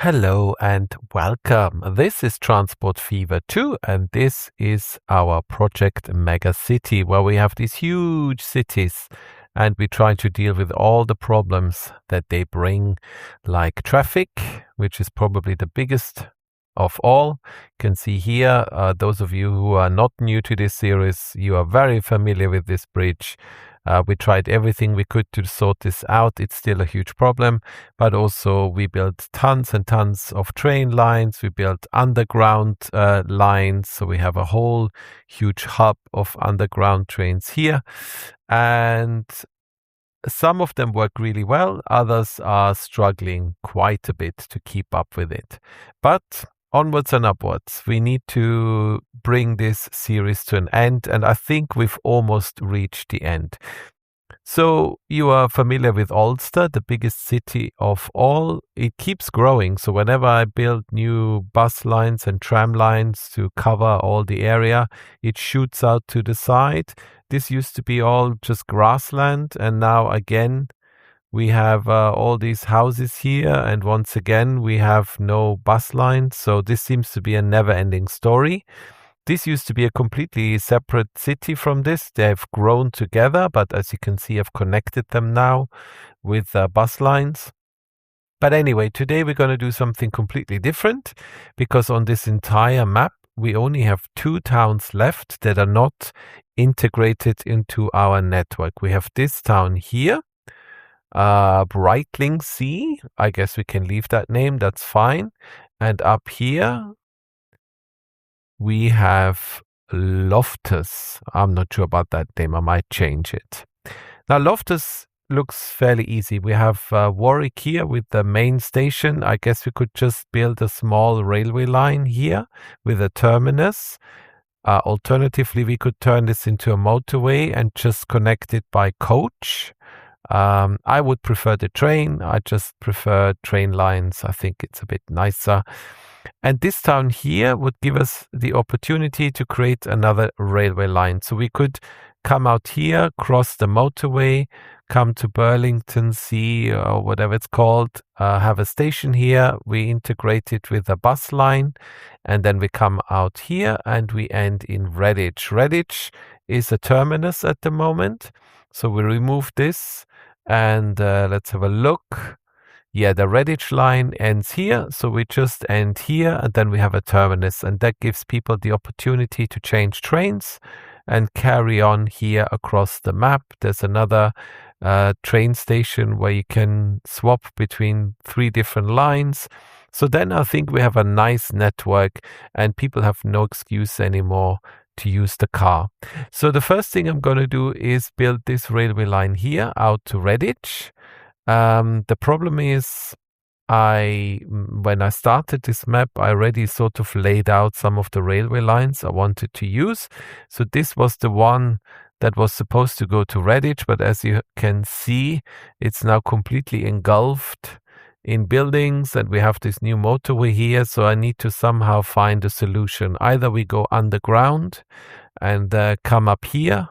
Hello and welcome. This is Transport Fever2 and this is our project Mega City where we have these huge cities and we try to deal with all the problems that they bring, like traffic, which is probably the biggest of all. You can see here, those of you who are not new to this series, you are very familiar with this bridge. We tried everything we could to sort this out. It's still a huge problem, but also we built tons and tons of train lines. We built underground lines. So we have a whole huge hub of underground trains here. And some of them work really well. Others are struggling quite a bit to keep up with it. But onwards and upwards. We need to bring this series to an end, and I think we've almost reached the end. So you are familiar with Ulster, the biggest city of all. It keeps growing. So whenever I build new bus lines and tram lines to cover all the area, it shoots out to the side. This used to be all just grassland, and now again, we have all these houses here, and once again, we have no bus lines. So this seems to be a never-ending story. This used to be a completely separate city from this. They've grown together, but as you can see, I've connected them now with bus lines. But anyway, today we're going to do something completely different because on this entire map, we only have 2 towns left that are not integrated into our network. We have this town here. Breitling Sea, I guess we can leave that name, that's fine. And up here, we have Loftus. I'm not sure about that name, I might change it. Now, Loftus looks fairly easy. We have Warwick here with the main station. I guess we could just build a small railway line here with a terminus. Alternatively, we could turn this into a motorway and just connect it by coach. I would prefer the train. I just prefer train lines. I think it's a bit nicer. And this town here would give us the opportunity to create another railway line. So we could come out here, cross the motorway, come to Burlington Sea or whatever it's called, have a station here. We integrate it with a bus line, and then we come out here and we end in Redditch. Redditch is a terminus at the moment. So we remove this and let's have a look. Yeah, the Redditch line ends here. So we just end here and then we have a terminus, and that gives people the opportunity to change trains and carry on here across the map. There's another train station where you can swap between 3 different lines. So then I think we have a nice network and people have no excuse anymore to use the car. So the first thing I'm going to do is build this railway line here out to Redditch. The problem is when I started this map, I already sort of laid out some of the railway lines I wanted to use. So this was the one that was supposed to go to Redditch, but as you can see, it's now completely engulfed in buildings, and we have this new motorway here. So I need to somehow find a solution. Either we go underground and come up here,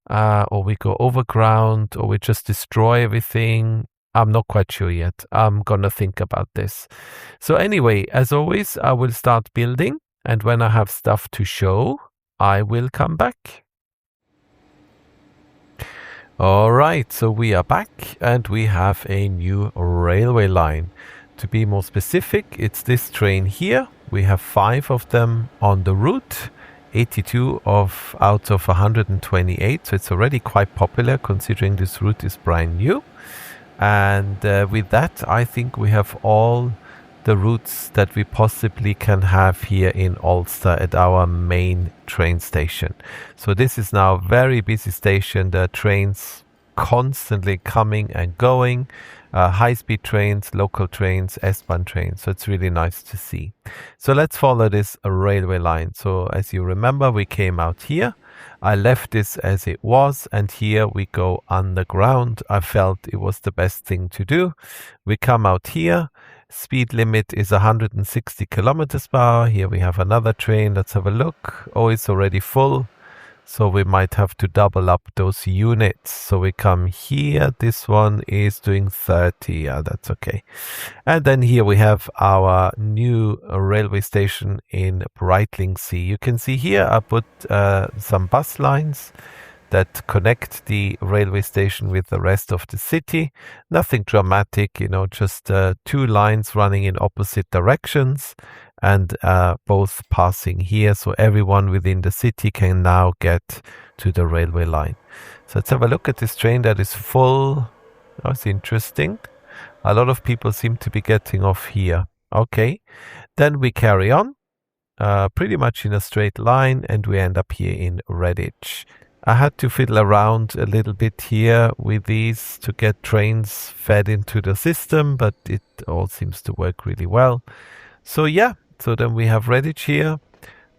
or we go overground, or we just destroy everything. I'm not quite sure yet. I'm gonna think about this. So anyway, as always, I will start building, and when I have stuff to show, I will come back. All right, so we are back and we have a new railway line. To be more specific, it's this train here. We have 5 of them on the route, 82 out of 128. So it's already quite popular considering this route is brand new. And with that, I think we have all the routes that we possibly can have here in Ulster at our main train station. So this is now a very busy station. There are trains constantly coming and going, high-speed trains, local trains, S-Bahn trains. So it's really nice to see. So let's follow this railway line. So as you remember, we came out here. I left this as it was, and here we go underground. I felt it was the best thing to do. We come out here. Speed limit is 160 kilometers per hour. Here we have another train. Let's have a look. Oh, it's already full. So we might have to double up those units. So we come here. This one is doing 30. Yeah, that's okay. And then here we have our new railway station in Breitlingsee. You can see here I put some bus lines that connect the railway station with the rest of the city. Nothing dramatic, just two lines running in opposite directions and both passing here. So everyone within the city can now get to the railway line. So let's have a look at this train that is full. That's interesting. A lot of people seem to be getting off here. Okay, then we carry on pretty much in a straight line and we end up here in Redditch. I had to fiddle around a little bit here with these to get trains fed into the system, but it all seems to work really well. So yeah, so then we have Redditch here.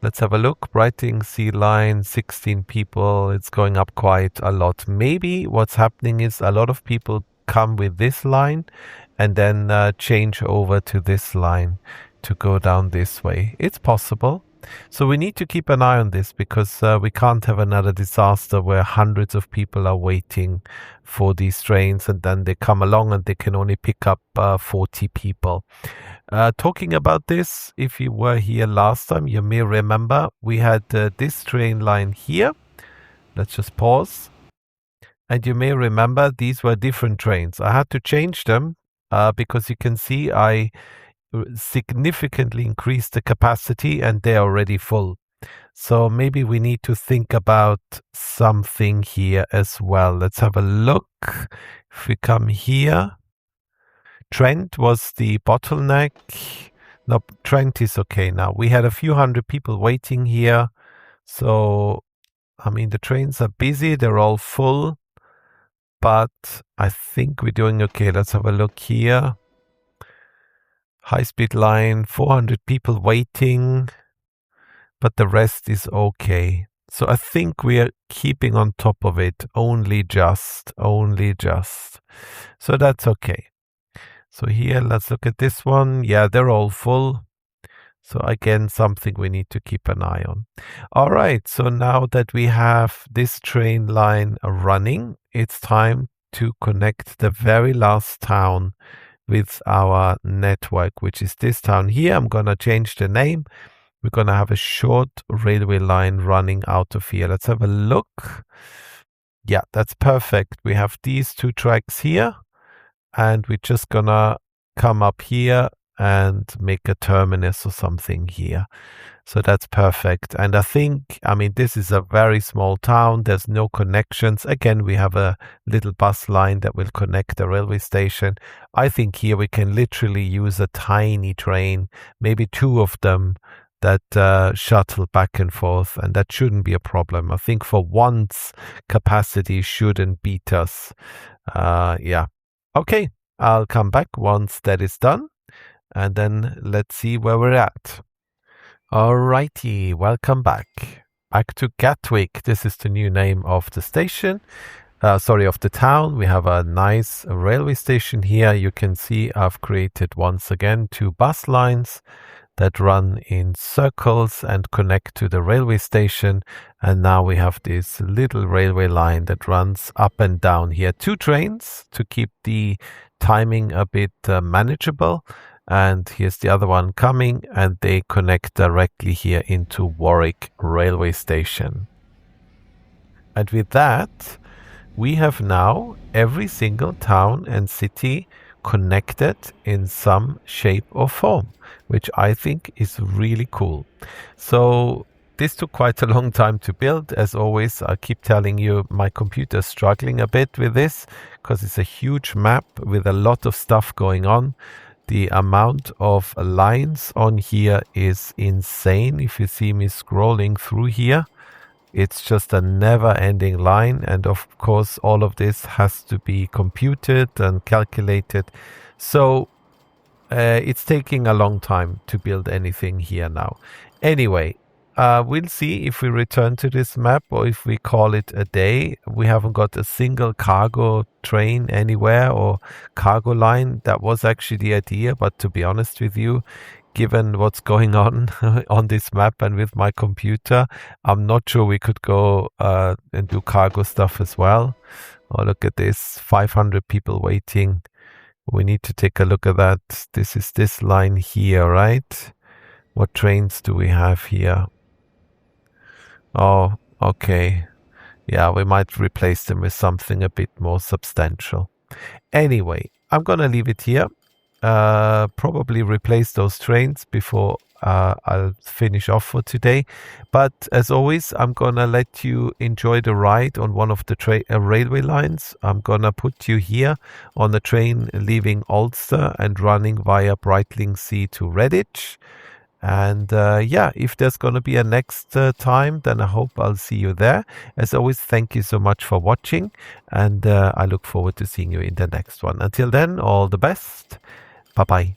Let's have a look. Breitlingsee line, 16 people. It's going up quite a lot. Maybe what's happening is a lot of people come with this line and then change over to this line to go down this way. It's possible. So we need to keep an eye on this because we can't have another disaster where hundreds of people are waiting for these trains and then they come along and they can only pick up 40 people. Talking about this, if you were here last time, you may remember we had this train line here. Let's just pause. And you may remember these were different trains. I had to change them because you can see I significantly increased the capacity and they're already full. So maybe we need to think about something here as well. Let's have a look. If we come here, Trent was the bottleneck. No, Trent is okay now. We had a few hundred people waiting here. So, I mean, the trains are busy. They're all full. But I think we're doing okay. Let's have a look here. High-speed line, 400 people waiting, but the rest is okay. So I think we are keeping on top of it, only just. So that's okay. So here, let's look at this one. Yeah, they're all full. So again, something we need to keep an eye on. All right, so now that we have this train line running, it's time to connect the very last town with our network, which is this town here. I'm going to change the name. We're going to have a short railway line running out of here. Let's have a look. Yeah, that's perfect. We have these two tracks here, and we're just going to come up here and make a terminus or something here. So that's perfect. And I think, I mean, this is a very small town. There's no connections. Again, we have a little bus line that will connect the railway station. I think here we can literally use a tiny train, maybe two of them that shuttle back and forth, and that shouldn't be a problem. I think for once, capacity shouldn't beat us. Yeah. Okay, I'll come back once that is done, and then let's see where we're at. Alrighty, welcome back. Back to Gatwick. This is the new name of the station. Of the town. We have a nice railway station here. You can see I've created once again two bus lines that run in circles and connect to the railway station. And now we have this little railway line that runs up and down here. Two trains to keep the timing a bit manageable. And here's the other one coming, and they connect directly here into Warwick railway station. And with that, we have now every single town and city connected in some shape or form, which I think is really cool. So this took quite a long time to build. As always, I keep telling you my computer's struggling a bit with this because it's a huge map with a lot of stuff going on. The amount of lines on here is insane. If you see me scrolling through here, it's just a never-ending line. And of course, all of this has to be computed and calculated. So it's taking a long time to build anything here now. Anyway, we'll see if we return to this map or if we call it a day. We haven't got a single cargo train anywhere or cargo line. That was actually the idea, but to be honest with you, given what's going on on this map and with my computer, I'm not sure we could go and do cargo stuff as well. Oh, look at this, 500 people waiting. We need to take a look at that. This is this line here, right? What trains do we have here? Oh, okay. Yeah, we might replace them with something a bit more substantial. Anyway, I'm gonna leave it here. Probably replace those trains before I'll finish off for today. But as always, I'm gonna let you enjoy the ride on one of the railway lines. I'm gonna put you here on the train leaving Ulster and running via Brightlingsea to Redditch. And yeah, if there's going to be a next time, then I hope I'll see you there. As always, thank you so much for watching. And I look forward to seeing you in the next one. Until then, all the best. Bye-bye.